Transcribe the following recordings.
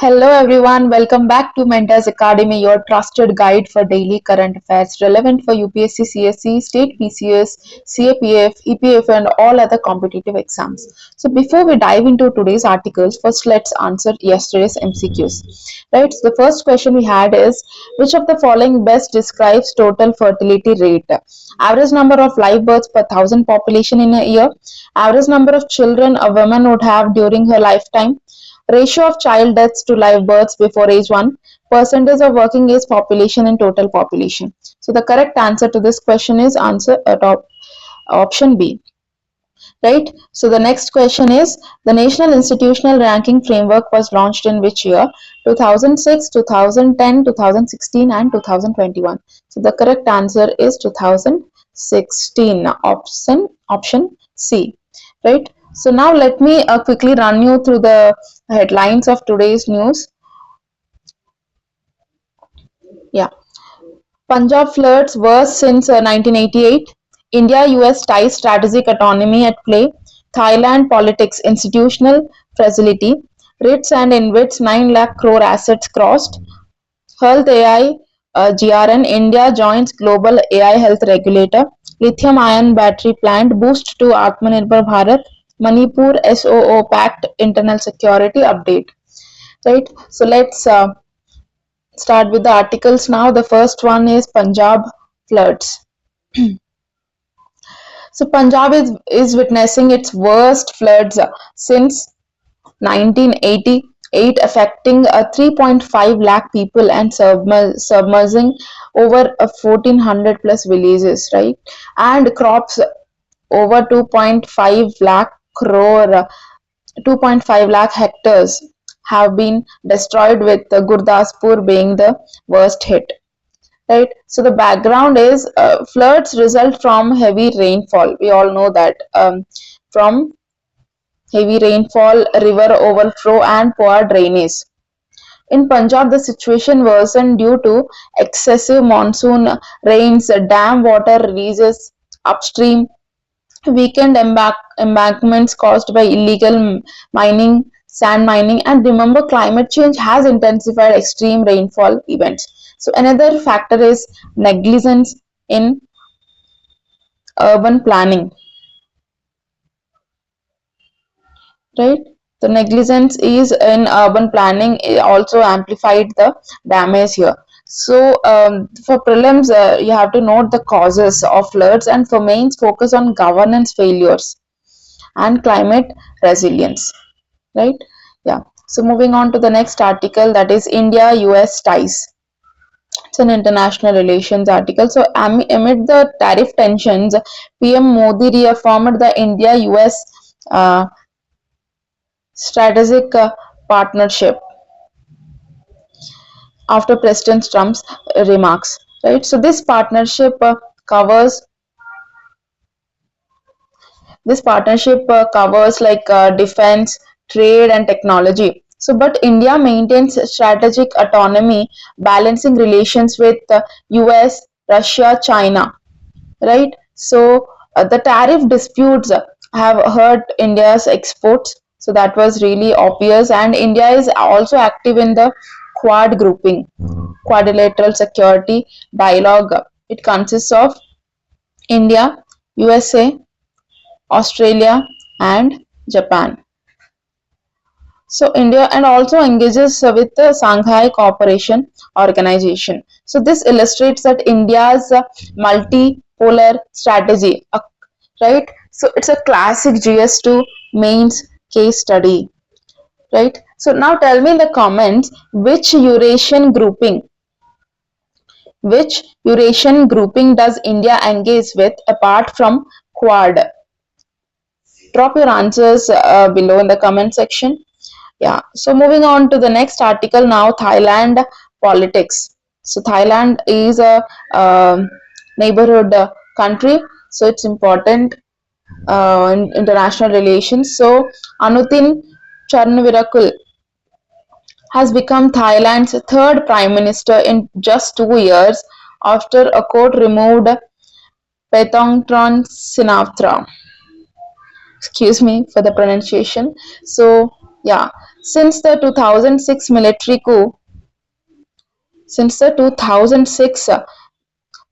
Hello everyone, welcome back to Mentors Academy, your trusted guide for daily current affairs relevant for UPSC, CSC, state PCS, CAPF, EPF and all other competitive exams. So before we dive into today's articles, first let's answer yesterday's MCQs. Right, so the first question we had is, which of the following best describes total fertility rate? Average number of live births per thousand population in a year, average number of children a woman would have during her lifetime, ratio of child deaths to live births before age 1, percentage of working age population in total population. So the correct answer to this question is answer option B. Right. So the next question is, the National Institutional Ranking Framework was launched in which year? 2006, 2010, 2016 and 2021. So the correct answer is 2016, option C. Right. So now let me quickly run you through the headlines of today's news. Yeah. Punjab floods worst since 1988. India-US ties strategic autonomy at play. Thailand politics institutional fragility. REITs and InvITs 9 lakh crore assets crossed. Health AI GRN India joins global AI health regulator. Lithium ion battery plant boost to Atmanirbhar Bharat. Manipur SOO pact internal security update. Right. So let's start with the articles now. The first one is Punjab floods. So Punjab is witnessing its worst floods since 1988, affecting 3.5 lakh people and submerging over 1400 plus villages, right? And crops over 2.5 lakh crore, 2.5 lakh hectares have been destroyed, with Gurdaspur being the worst hit. Right. So the background is floods result from heavy rainfall. We all know that from heavy rainfall, river overflow and poor drainage. In Punjab, the situation worsened due to excessive monsoon rains, dam water releases upstream, weakened embankments caused by illegal mining, sand mining, and remember, climate change has intensified extreme rainfall events. So another factor is negligence in urban planning. Right, the negligence is in urban planning also amplified the damage here. So for prelims, you have to note the causes of floods, and for mains focus on governance failures and climate resilience. Right. Yeah. So moving on to the next article, that is India US ties. It's an international relations article. So amid the tariff tensions, PM Modi reaffirmed the India US strategic partnership after President Trump's remarks. Right. So this partnership covers like defense, trade and technology. So but India maintains strategic autonomy, balancing relations with US, Russia, China. Right. So the tariff disputes have hurt India's exports. So that was really obvious, and India is also active in the Quad grouping, quadrilateral security dialogue. It consists of India, USA, Australia and Japan. So India and also engages with the Shanghai Cooperation Organization. So this illustrates that India's multipolar strategy, right? So it's a classic GS2 mains case study, right? So now tell me in the comments, which Eurasian grouping does India engage with apart from Quad? Drop your answers below in the comment section. Yeah, so moving on to the next article now, Thailand politics. So Thailand is a neighborhood country, so it's important in international relations. So Anutin Charnvirakul has become Thailand's third prime minister in just 2 years after a court removed Paetongtarn Shinawatra. Excuse me for the pronunciation. So yeah, Since the 2006 military coup, since the 2006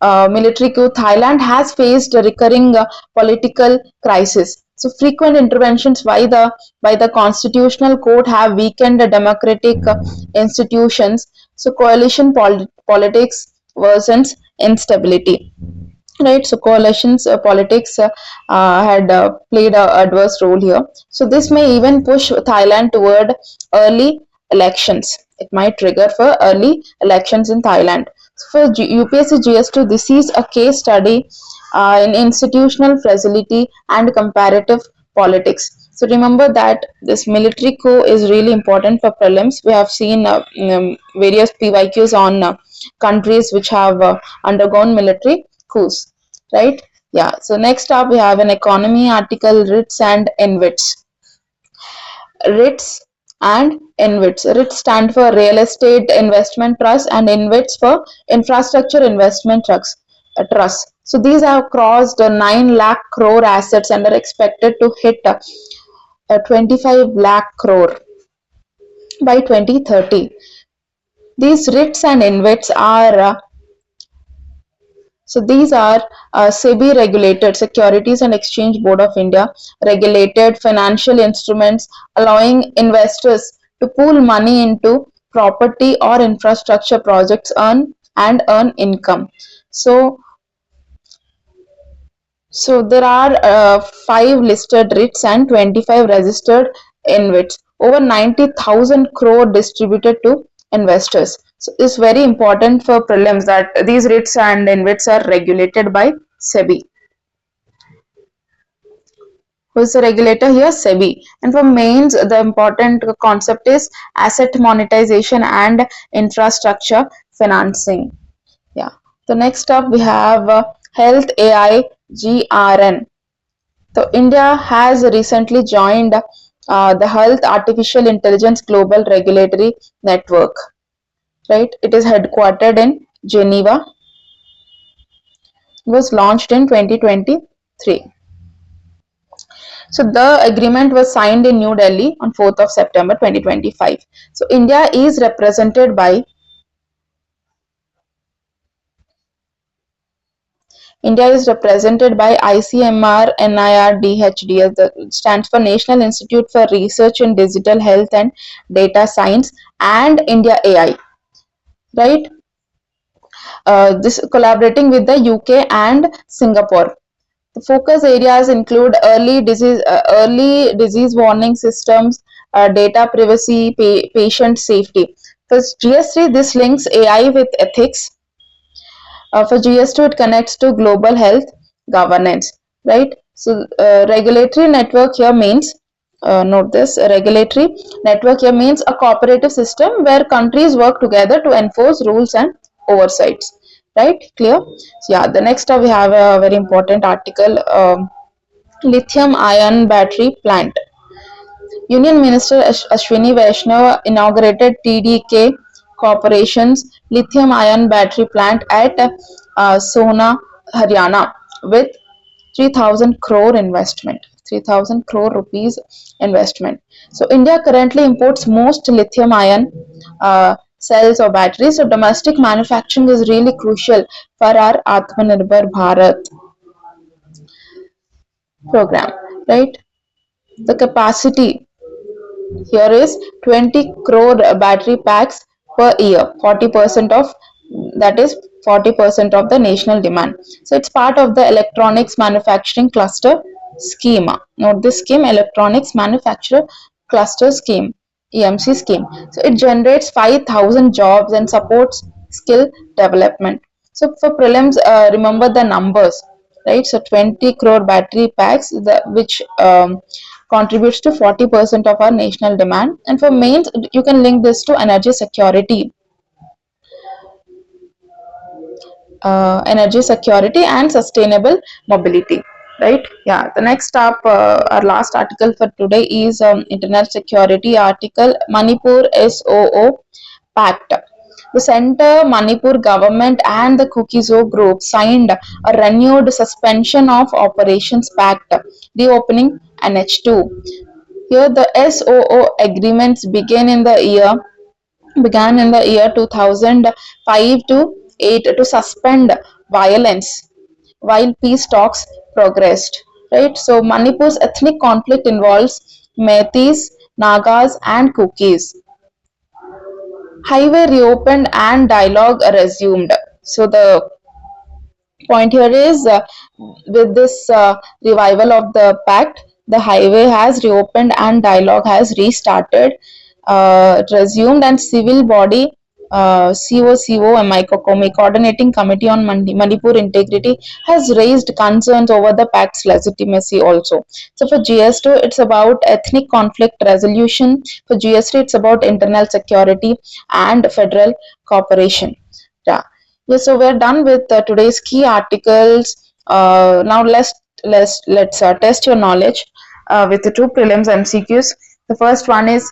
military coup, Thailand has faced a recurring political crisis. So frequent interventions by the constitutional court have weakened the democratic institutions. So coalition politics worsens instability. Right, so coalitions politics had played an adverse role here. So this may even push Thailand toward early elections. It might trigger for early elections in Thailand. So for UPSC GS2, this is a case study in institutional fragility and comparative politics. So remember that this military coup is really important for prelims. We have seen various PYQs on countries which have undergone military coups, right? Yeah, so next up we have an economy article, RITs and INVITs. RITs and INVITs. RITs stand for Real Estate Investment Trust and INVITs for Infrastructure Investment Trust. So these have crossed 9 lakh crore assets and are expected to hit 25 lakh crore by 2030. These RITs and INVITs are these are SEBI regulated, Securities and Exchange Board of India regulated financial instruments, allowing investors to pool money into property or infrastructure projects and earn income. So there are 5 listed REITs and 25 registered InvITs. Over 90,000 crore distributed to investors. So it's very important for prelims that these REITs and InvITs are regulated by SEBI. Who is the regulator here? SEBI. And for mains, the important concept is asset monetization and infrastructure financing. Yeah. So next up we have Health AI GRN. So India has recently joined the Health Artificial Intelligence Global Regulatory Network. Right? It is headquartered in Geneva. It was launched in 2023. So the agreement was signed in New Delhi on 4th of September 2025. So India is represented by ICMR NIRDHDS, that stands for National Institute for Research in Digital Health and Data Science, and India AI, right? This collaborating with the UK and Singapore. The focus areas include early disease warning systems, data privacy, patient safety. For GS3, this links AI with ethics. For GS2, it connects to global health governance, right? So regulatory network here means, note this, a regulatory network here means a cooperative system where countries work together to enforce rules and oversights, right? Clear? So yeah, the next we have a very important article, lithium ion battery plant. Union Minister Ashwini Vaishnav inaugurated TDK Corporation's lithium-ion battery plant at Sohna, Haryana with 3,000 crore investment. 3,000 crore rupees investment. So India currently imports most lithium-ion cells or batteries. So domestic manufacturing is really crucial for our Atmanirbhar Bharat program, right? The capacity here is 20 crore battery packs per year, 40% of that is 40% of the national demand. So it's part of the electronics manufacturing cluster scheme. Note this scheme, electronics manufacturer cluster scheme, EMC scheme. So it generates 5,000 jobs and supports skill development. So for prelims, remember the numbers, right? So 20 crore battery packs, which contributes to 40% of our national demand. And for mains, you can link this to energy security. Energy security and sustainable mobility, right? Yeah, the next up, our last article for today is internet security article, Manipur SOO Pact. The Center, Manipur government and the Kukizo group signed a renewed suspension of operations pact, reopening NH2. Here the SOO agreements began in the year 2005 to 8 to suspend violence while peace talks progressed. Right. So Manipur's ethnic conflict involves Meiteis, Nagas, and Kukis. Highway reopened and dialogue resumed. So the point here is with this revival of the pact, the highway has reopened and dialogue has restarted, resumed, and civil body COCOMI Coordinating Committee on Manipur Integrity has raised concerns over the pact's legitimacy also. So for GS2, it's about ethnic conflict resolution. For GS3, it's about internal security and federal cooperation. Yeah. Yes, so we're done with today's key articles. Now let's test your knowledge with the two prelims MCQs. The first one is,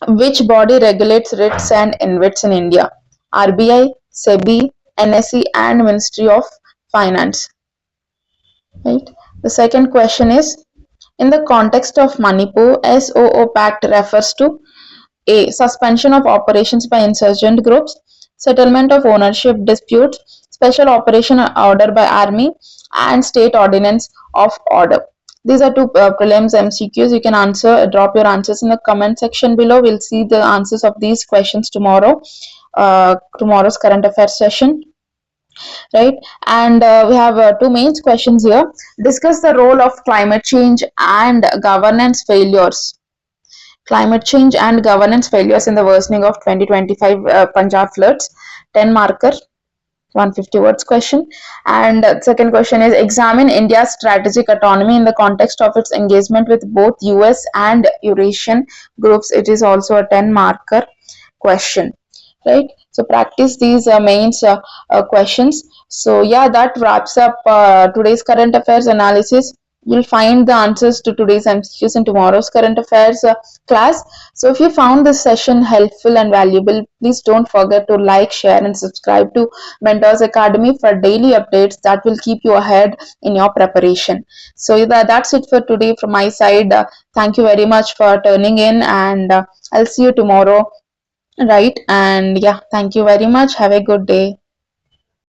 which body regulates writs and InvITs in India? RBI, SEBI, NSE, and Ministry of Finance. Right. The second question is, in the context of Manipur, SOO Pact refers to A. Suspension of operations by insurgent groups, settlement of ownership disputes, special operation order by army, and state ordinance of order. These are two prelims MCQs. You can drop your answers in the comment section below. We'll see the answers of these questions tomorrow, tomorrow's current affairs session. Right, and we have two main questions here. Discuss the role of climate change and governance failures. Climate change and governance failures in the worsening of 2025 Punjab floods. 10 marker, 150 words question. And second question is, examine India's strategic autonomy in the context of its engagement with both US and Eurasian groups. It is also a 10 marker question. Right, so practice these main questions. So yeah, that wraps up today's current affairs analysis. You'll find the answers to today's MCQs in tomorrow's current affairs class. So if you found this session helpful and valuable, please don't forget to like, share, and subscribe to Mentors Academy for daily updates that will keep you ahead in your preparation. So that's it for today from my side. Thank you very much for turning in, and I'll see you tomorrow. Right, and yeah, thank you very much. Have a good day.